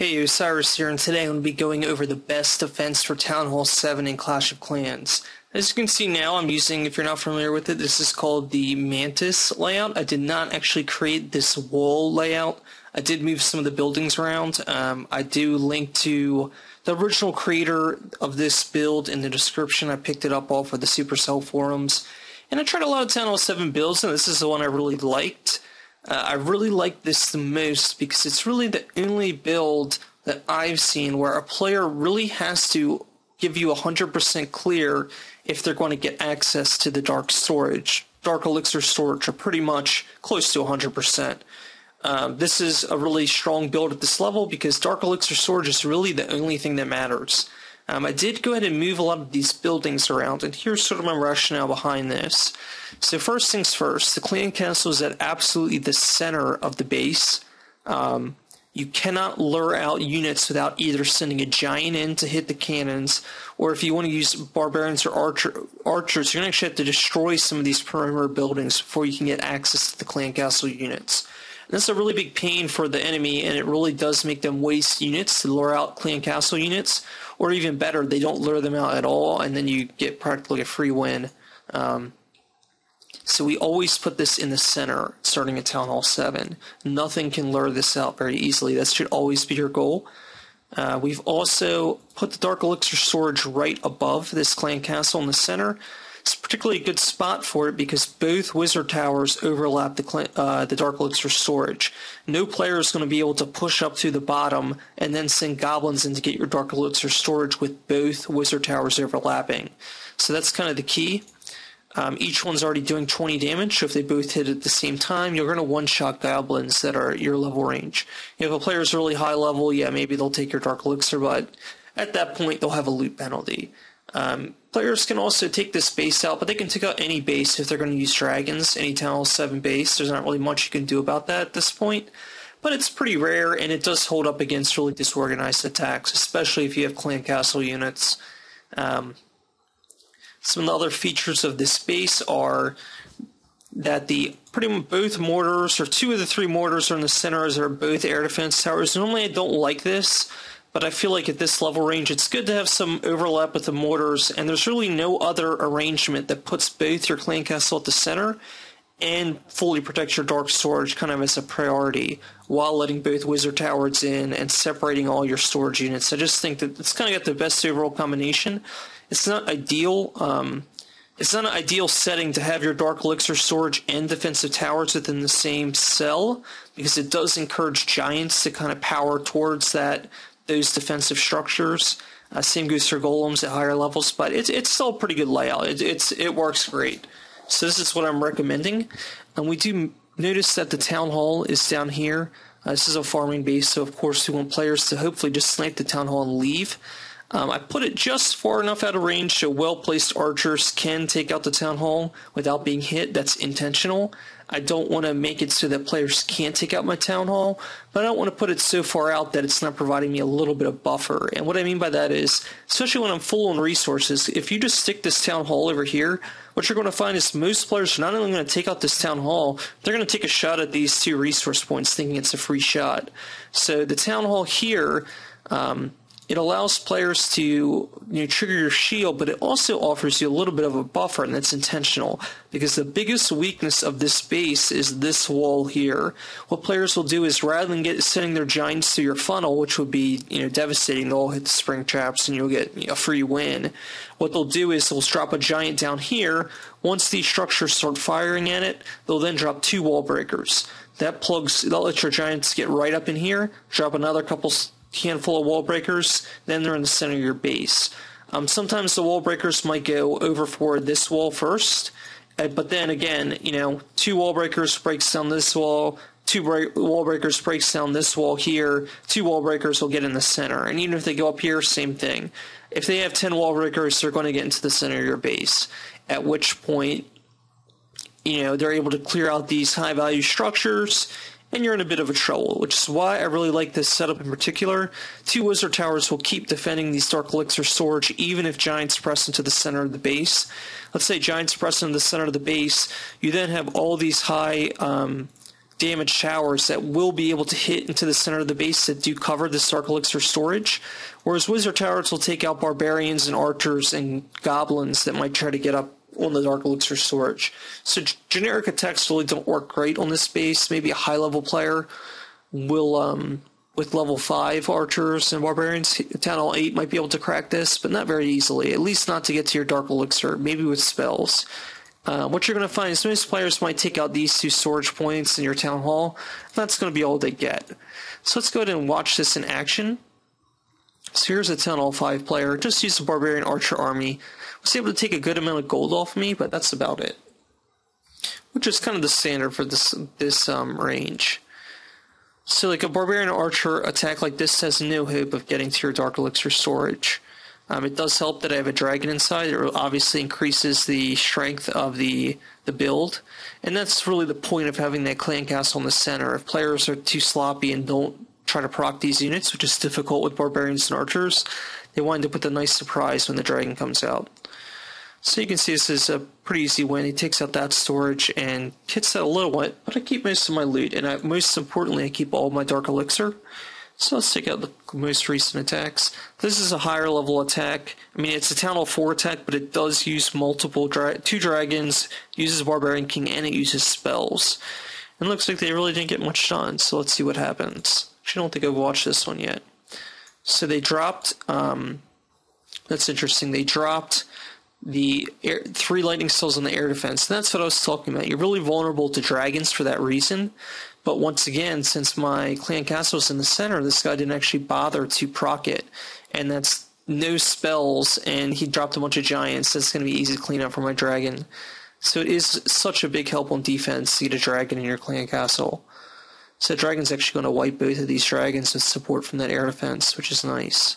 Hey, Osiris here, and today I'm going to be going over the best defense for Town Hall 7 in Clash of Clans. As you can see now, I'm using, if you're not familiar with it, this is called the Mantis layout. I did not actually create this wall layout. I did move some of the buildings around. I do link to the original creator of this build in the description. I picked it up off of the Supercell forums. And I tried a lot of Town Hall 7 builds, and this is the one I really liked. I really like this the most because it's really the only build that I've seen where a player really has to give you 100% clear if they're going to get access to the Dark Elixir Storage, are pretty much close to 100%. This is a really strong build at this level because Dark Elixir Storage is really the only thing that matters. I did go ahead and move a lot of these buildings around, and here's sort of my rationale behind this. So first things first, the clan castle is at absolutely the center of the base. You cannot lure out units without either sending a giant in to hit the cannons, or if you want to use barbarians or archers, you're going to actually have to destroy some of these perimeter buildings before you can get access to the clan castle units. And that's a really big pain for the enemy, and it really does make them waste units to lure out clan castle units, or even better, they don't lure them out at all, and then you get practically a free win. So we always put this in the center, starting at Town Hall 7. Nothing can lure this out very easily. That should always be your goal. We've also put the Dark Elixir Storage right above this clan castle in the center. It's a particularly good spot for it because both wizard towers overlap the Dark Elixir Storage. No player is going to be able to push up to the bottom and then send goblins in to get your Dark Elixir Storage with both wizard towers overlapping. So that's kind of the key. Each one's already doing 20 damage, so if they both hit at the same time, you're going to one-shot goblins that are at your level range. If a player's really high level, yeah, maybe they'll take your Dark Elixir, but at that point, they'll have a loot penalty. Players can also take this base out, but they can take out any base if they're going to use dragons, any Town Hall 7 base. There's not really much you can do about that at this point, but it's pretty rare, and it does hold up against really disorganized attacks, especially if you have clan castle units. Some of the other features of this base are that pretty much both mortars, or two of the three mortars are in the center, as are both air defense towers. Normally I don't like this, but I feel like at this level range it's good to have some overlap with the mortars, and there's really no other arrangement that puts both your clan castle at the center and fully protects your dark storage kind of as a priority, while letting both wizard towers in and separating all your storage units. I just think that it's kind of got the best overall combination. It's not ideal. It's not an ideal setting to have your Dark Elixir Storage and defensive towers within the same cell, because it does encourage giants to kind of power towards those defensive structures. Same goes for golems at higher levels, but it's still a pretty good layout. It works great. So this is what I'm recommending. And we do notice that the town hall is down here. This is a farming base, so of course we want players to hopefully just snipe the town hall and leave. I put it just far enough out of range so well-placed archers can take out the town hall without being hit. That's intentional. I don't want to make it so that players can't take out my town hall, but I don't want to put it so far out that it's not providing me a little bit of buffer. And what I mean by that is, especially when I'm full on resources, if you just stick this town hall over here, what you're going to find is most players are not only going to take out this town hall, they're going to take a shot at these two resource points thinking it's a free shot. So the town hall here, it allows players to trigger your shield, but it also offers you a little bit of a buffer, and that's intentional, because the biggest weakness of this base is this wall here. What players will do is, rather than sending their giants through your funnel, which would be devastating, they'll all hit the spring traps and you'll get a free win. What they'll do is they'll drop a giant down here. Once these structures start firing at it, they'll then drop two wall breakers. They'll let your giants get right up in here, drop another handful of wall breakers, then they're in the center of your base. Sometimes the wall breakers might go over for this wall first, but then again, two wall breakers breaks down this wall, wall breakers breaks down this wall here, two wall breakers will get in the center, and even if they go up here, same thing. If they have 10 wall breakers, they're going to get into the center of your base, at which point, they're able to clear out these high value structures, and you're in a bit of a trouble, which is why I really like this setup in particular. Two wizard towers will keep defending these Dark Elixir Storage even if giants press into the center of the base. Let's say giants press into the center of the base, you then have all these high damage towers that will be able to hit into the center of the base that do cover this Dark Elixir Storage, whereas Wizard Towers will take out Barbarians and Archers and Goblins that might try to get up on the Dark Elixir Storage. So generic attacks really don't work great on this base. Maybe a high-level player will, with level 5 Archers and Barbarians, Town Hall 8 might be able to crack this, but not very easily, at least not to get to your Dark Elixir, maybe with spells. What you're going to find is most players might take out these 2 storage points in your Town Hall. That's going to be all they get. So let's go ahead and watch this in action. So here's a Town Hall 5 player. Just used a Barbarian Archer army. Was able to take a good amount of gold off me, but that's about it. Which is kind of the standard for this range. So like a Barbarian Archer attack like this has no hope of getting to your Dark Elixir Storage. It does help that I have a dragon inside. It obviously increases the strength of the build. And that's really the point of having that clan castle in the center. If players are too sloppy and don't try to proc these units, which is difficult with Barbarians and Archers, they wind up with a nice surprise when the dragon comes out. So you can see this is a pretty easy win. He takes out that storage and hits that a little bit, but I keep most of my loot. And most importantly, I keep all my Dark Elixir. So let's take out the most recent attacks. This is a higher level attack. I mean, it's a Town Hall 4 attack, but it does use multiple 2 dragons, uses Barbarian King, and it uses spells. And it looks like they really didn't get much done, so let's see what happens. Actually, I don't think I've watched this one yet. So they dropped, that's interesting, they dropped the 3 lightning cells on the air defense. And that's what I was talking about. You're really vulnerable to dragons for that reason. But once again, since my clan castle is in the center, this guy didn't actually bother to proc it. And that's no spells, and he dropped a bunch of giants. That's going to be easy to clean up for my dragon. So it is such a big help on defense to get a dragon in your clan castle. So the dragon's actually going to wipe both of these dragons with support from that air defense, which is nice.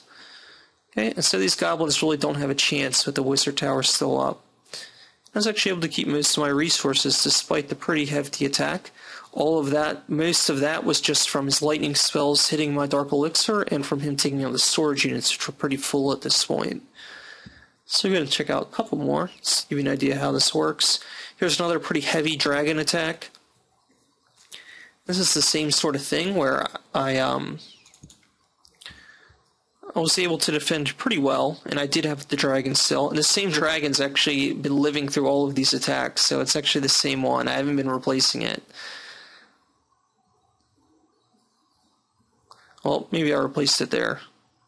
Okay, and so these goblins really don't have a chance with the wizard tower still up. I was actually able to keep most of my resources despite the pretty hefty attack. All of that, most of that was just from his lightning spells hitting my Dark Elixir and from him taking out the storage units, which were pretty full at this point. So we're going to check out a couple more, just to give you an idea how this works. Here's another pretty heavy dragon attack. This is the same sort of thing where I was able to defend pretty well, and I did have the dragon still. And the same dragon's actually been living through all of these attacks, so it's actually the same one. I haven't been replacing it. Well, maybe I replaced it there.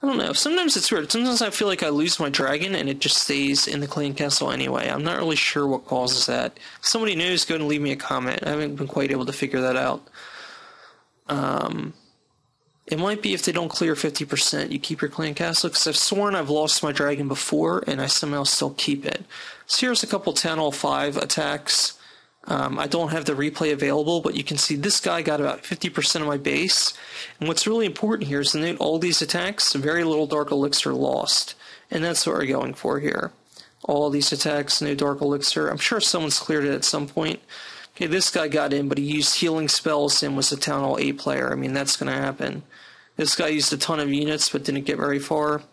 I don't know. Sometimes it's weird. Sometimes I feel like I lose my dragon and it just stays in the clan castle anyway. I'm not really sure what causes that. If somebody knows, go and leave me a comment. I haven't been quite able to figure that out. It might be if they don't clear 50%, you keep your clan castle, because I've sworn I've lost my dragon before and I somehow still keep it. So here's a couple Town Hall 5 attacks. I don't have the replay available, but you can see this guy got about 50% of my base. And what's really important here is to note all these attacks, very little Dark Elixir lost. And that's what we're going for here. All these attacks, no Dark Elixir. I'm sure someone's cleared it at some point. Okay, this guy got in, but he used healing spells and was a Town Hall 8 player. I mean, that's going to happen. This guy used a ton of units, but didn't get very far.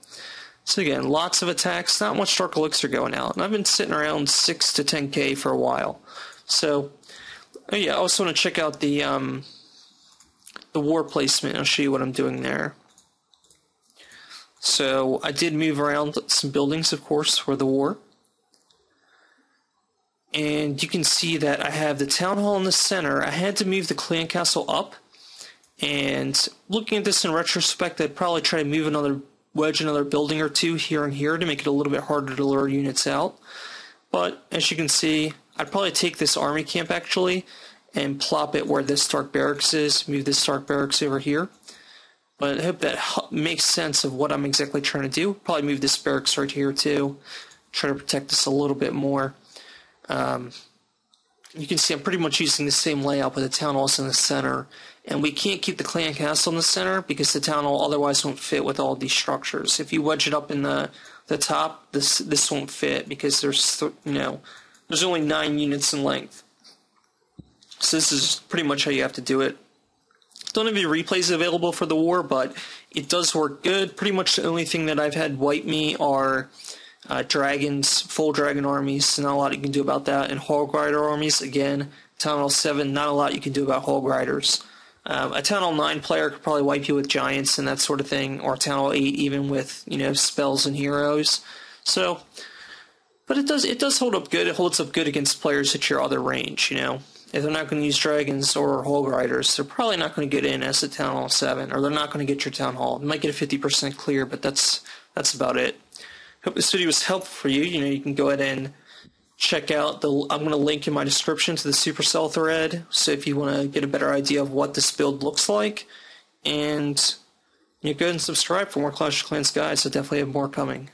So again, lots of attacks, not much Dark Elixir going out. And I've been sitting around 6 to 10k for a while. So, oh yeah, I also want to check out the war placement. I'll show you what I'm doing there. So I did move around some buildings, of course, for the war. And you can see that I have the town hall in the center. I had to move the clan castle up. And looking at this in retrospect, I'd probably try to wedge another building or two here and here to make it a little bit harder to lure units out. But as you can see, I'd probably take this army camp actually and plop it where this Dark Barracks is, move this Dark Barracks over here. But I hope that makes sense of what I'm exactly trying to do. Probably move this barracks right here too. Try to protect this a little bit more. You can see I'm pretty much using the same layout with the town halls in the center. And we can't keep the clan castle in the center because the town hall otherwise won't fit with all these structures. If you wedge it up in the top, this won't fit because there's there's only 9 units in length. So this is pretty much how you have to do it. Don't have any replays available for the war, but it does work good. Pretty much the only thing that I've had wipe me are dragons, full dragon armies. Not a lot you can do about that. And hog rider armies, again, Town Hall 7, not a lot you can do about Hole Grinders. A Town Hall 9 player could probably wipe you with Giants and that sort of thing, or Town Hall 8 even with, spells and heroes. So, but it does hold up good. It holds up good against players at your other range, If they're not going to use Dragons or Hole Grinders, they're probably not going to get in as a Town Hall 7, or they're not going to get your Town Hall. They might get a 50% clear, but that's about it. Hope this video was helpful for you. You can go ahead and check out I'm going to link in my description to the Supercell thread, so if you want to get a better idea of what this build looks like, and go ahead and subscribe for more Clash of Clans guides. I definitely have more coming.